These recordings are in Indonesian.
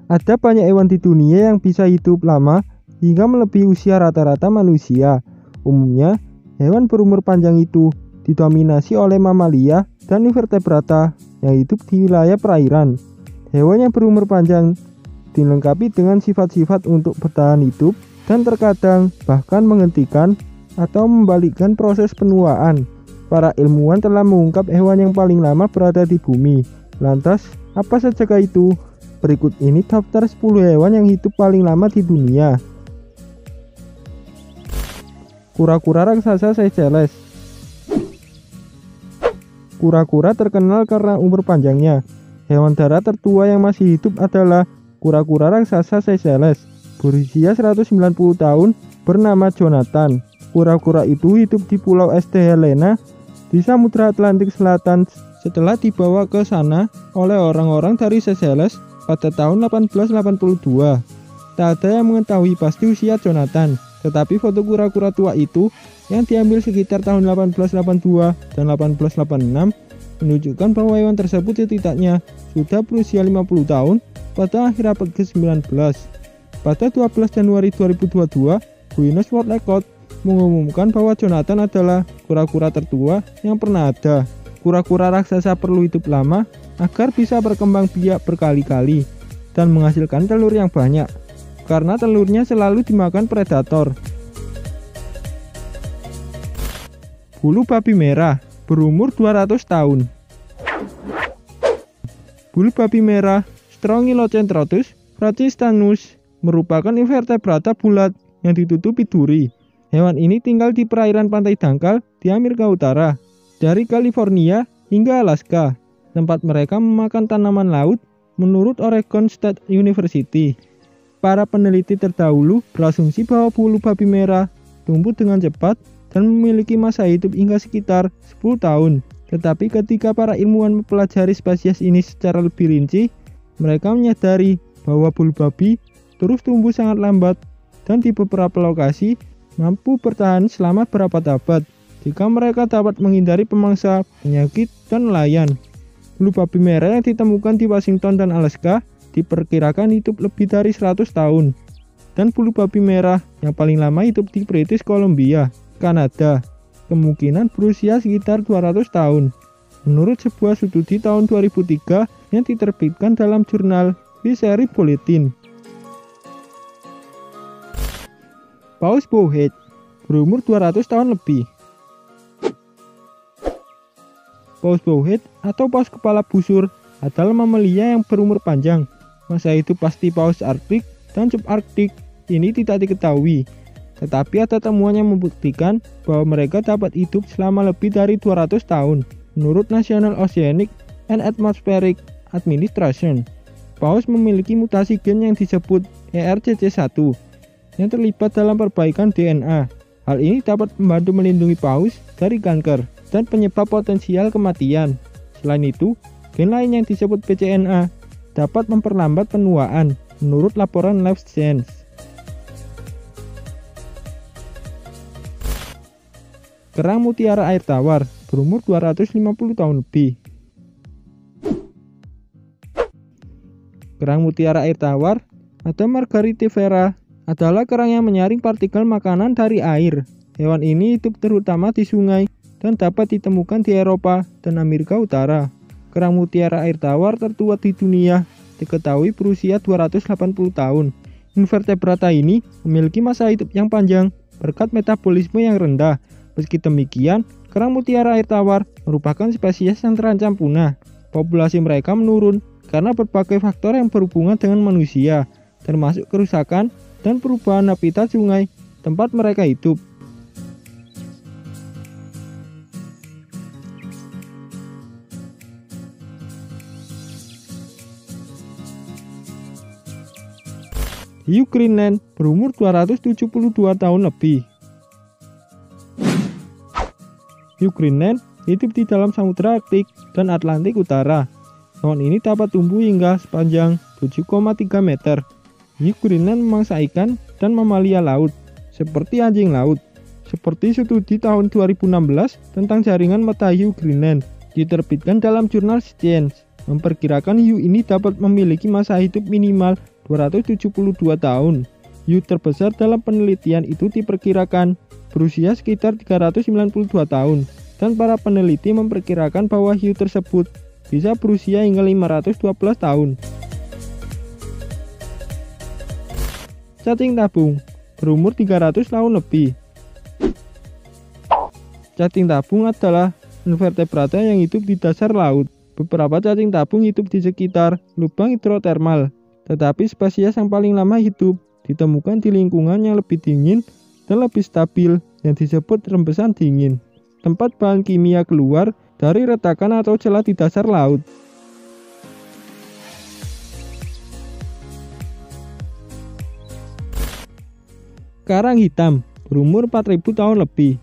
Ada banyak hewan di dunia yang bisa hidup lama hingga melebihi usia rata-rata manusia. Umumnya, hewan berumur panjang itu didominasi oleh mamalia dan invertebrata yang hidup di wilayah perairan. Hewan yang berumur panjang dilengkapi dengan sifat-sifat untuk bertahan hidup dan terkadang bahkan menghentikan atau membalikkan proses penuaan. Para ilmuwan telah mengungkap hewan yang paling lama berada di bumi. Lantas, apa sajakah itu? Berikut ini daftar 10 hewan yang hidup paling lama di dunia. Kura-kura raksasa Seychelles. Kura-kura terkenal karena umur panjangnya. Hewan darat tertua yang masih hidup adalah kura-kura raksasa Seychelles, berusia 190 tahun, bernama Jonathan. Kura-kura itu hidup di Pulau St. Helena di Samudra Atlantik Selatan setelah dibawa ke sana oleh orang-orang dari Seychelles pada tahun 1882. Tak ada yang mengetahui pasti usia Jonathan, tetapi foto kura-kura tua itu yang diambil sekitar tahun 1882 dan 1886 menunjukkan bahwa hewan tersebut setidaknya sudah berusia 50 tahun pada akhir abad ke-19. Pada 12 Januari 2022, Guinness World Record mengumumkan bahwa Jonathan adalah kura-kura tertua yang pernah ada. Kura-kura raksasa perlu hidup lama agar bisa berkembang biak berkali-kali dan menghasilkan telur yang banyak, karena telurnya selalu dimakan predator. Bulu babi merah berumur 200 tahun. Bulu babi merah Strongylocentrotus francistanus merupakan invertebrata bulat yang ditutupi duri. Hewan ini tinggal di perairan pantai dangkal di Amerika Utara, dari California hingga Alaska. Tempat mereka memakan tanaman laut menurut Oregon State University. Para peneliti terdahulu berasumsi bahwa bulu babi merah tumbuh dengan cepat dan memiliki masa hidup hingga sekitar 10 tahun. Tetapi ketika para ilmuwan mempelajari spesies ini secara lebih rinci, mereka menyadari bahwa bulu babi terus tumbuh sangat lambat dan di beberapa lokasi mampu bertahan selama berabad-abad jika mereka dapat menghindari pemangsa, penyakit, dan nelayan. Bulu babi merah yang ditemukan di Washington dan Alaska diperkirakan hidup lebih dari 100 tahun. Dan bulu babi merah yang paling lama hidup di British Columbia, Kanada, kemungkinan berusia sekitar 200 tahun. Menurut sebuah studi tahun 2003 yang diterbitkan dalam jurnal Fishery Bulletin. Paus bowhead berumur 200 tahun lebih. Paus bowhead atau paus kepala busur adalah mamalia yang berumur panjang. Masa hidup pasti paus arktik dan subarktik ini tidak diketahui, tetapi ada temuan yang membuktikan bahwa mereka dapat hidup selama lebih dari 200 tahun. Menurut National Oceanic and Atmospheric Administration, paus memiliki mutasi gen yang disebut ERCC1 yang terlibat dalam perbaikan DNA. Hal ini dapat membantu melindungi paus dari kanker dan penyebab potensial kematian. Selain itu, gen lain yang disebut BCNA dapat memperlambat penuaan, menurut laporan Life Science. Kerang mutiara air tawar berumur 250 tahun lebih. Kerang mutiara air tawar atau Margaritifera adalah kerang yang menyaring partikel makanan dari air. Hewan ini hidup terutama di sungai dan dapat ditemukan di Eropa dan Amerika Utara. Kerang mutiara air tawar tertua di dunia diketahui berusia 280 tahun. Invertebrata ini memiliki masa hidup yang panjang berkat metabolisme yang rendah. Meski demikian, kerang mutiara air tawar merupakan spesies yang terancam punah. Populasi mereka menurun karena berbagai faktor yang berhubungan dengan manusia, termasuk kerusakan dan perubahan habitat sungai tempat mereka hidup. Hiu Greenland berumur 272 tahun lebih. Hiu Greenland hidup di dalam Samudra Arktik dan Atlantik Utara. Hewan ini dapat tumbuh hingga sepanjang 7,3 meter. Hiu Greenland memangsa ikan dan mamalia laut, seperti anjing laut. Seperti studi tahun 2016 tentang jaringan mata hiu Greenland, diterbitkan dalam jurnal Science, memperkirakan hiu ini dapat memiliki masa hidup minimal 272 tahun. Hiu terbesar dalam penelitian itu diperkirakan berusia sekitar 392 tahun, dan para peneliti memperkirakan bahwa hiu tersebut bisa berusia hingga 512 tahun. Cacing tabung berumur 300 tahun lebih. Cacing tabung adalah invertebrata yang hidup di dasar laut. Beberapa cacing tabung hidup di sekitar lubang hidrotermal, tetapi spesies yang paling lama hidup ditemukan di lingkungan yang lebih dingin dan lebih stabil yang disebut rembesan dingin, tempat bahan kimia keluar dari retakan atau celah di dasar laut. Karang hitam berumur 4000 tahun lebih.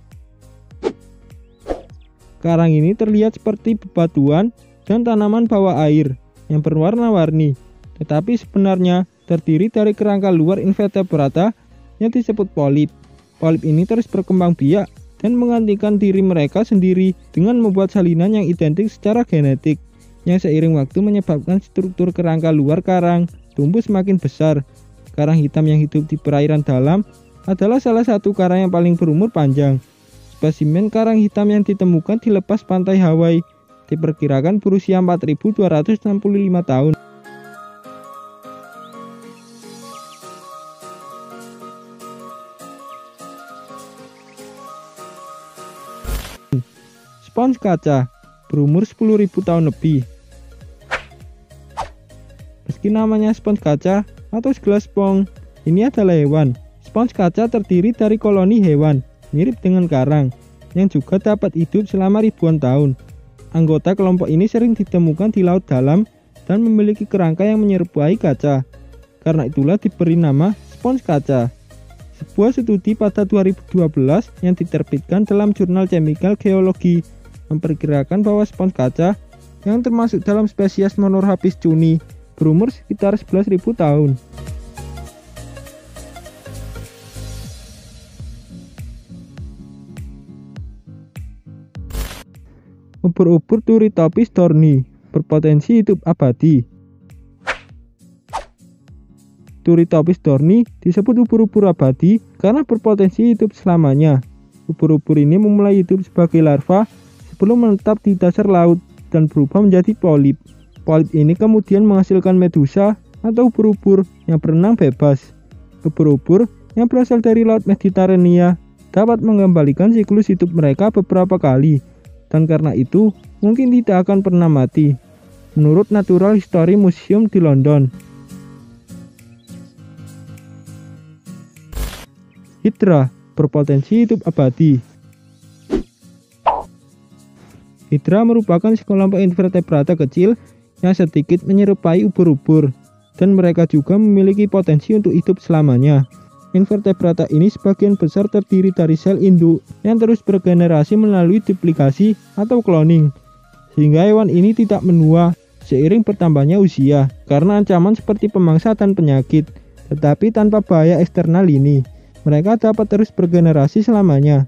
Karang ini terlihat seperti bebatuan dan tanaman bawah air yang berwarna-warni, tetapi sebenarnya terdiri dari kerangka luar invertebrata yang disebut polip. Polip ini terus berkembang biak dan menggantikan diri mereka sendiri dengan membuat salinan yang identik secara genetik, yang seiring waktu menyebabkan struktur kerangka luar karang tumbuh semakin besar. Karang hitam yang hidup di perairan dalam adalah salah satu karang yang paling berumur panjang. Spesimen karang hitam yang ditemukan di lepas pantai Hawaii diperkirakan berusia 4265 tahun. Spons kaca berumur 10.000 tahun lebih. Meski namanya spons kaca atau segelas spons, ini adalah hewan. Spons kaca terdiri dari koloni hewan mirip dengan karang yang juga dapat hidup selama ribuan tahun. Anggota kelompok ini sering ditemukan di laut dalam dan memiliki kerangka yang menyerupai kaca. Karena itulah diberi nama spons kaca. Sebuah studi pada 2012 yang diterbitkan dalam jurnal Chemical Geology memperkirakan bahwa spons kaca yang termasuk dalam spesies Monorhabis cuni berumur sekitar 11.000 tahun. Ubur-ubur Turritopis dohrni berpotensi hidup abadi. Turritopis dohrni disebut ubur-ubur abadi karena berpotensi hidup selamanya. Ubur-ubur ini memulai hidup sebagai larva sebelum menetap di dasar laut dan berubah menjadi polip. Polip ini kemudian menghasilkan medusa atau ubur-ubur yang berenang bebas. Ubur-ubur yang berasal dari Laut Mediterania dapat mengembalikan siklus hidup mereka beberapa kali, dan karena itu mungkin tidak akan pernah mati, menurut Natural History Museum di London. Hydra berpotensi hidup abadi. Hydra merupakan sekelompok invertebrata kecil yang sedikit menyerupai ubur-ubur, dan mereka juga memiliki potensi untuk hidup selamanya. Invertebrata ini sebagian besar terdiri dari sel induk yang terus bergenerasi melalui duplikasi atau cloning, sehingga hewan ini tidak menua seiring bertambahnya usia karena ancaman seperti pemangsa dan penyakit. Tetapi tanpa bahaya eksternal ini, mereka dapat terus bergenerasi selamanya.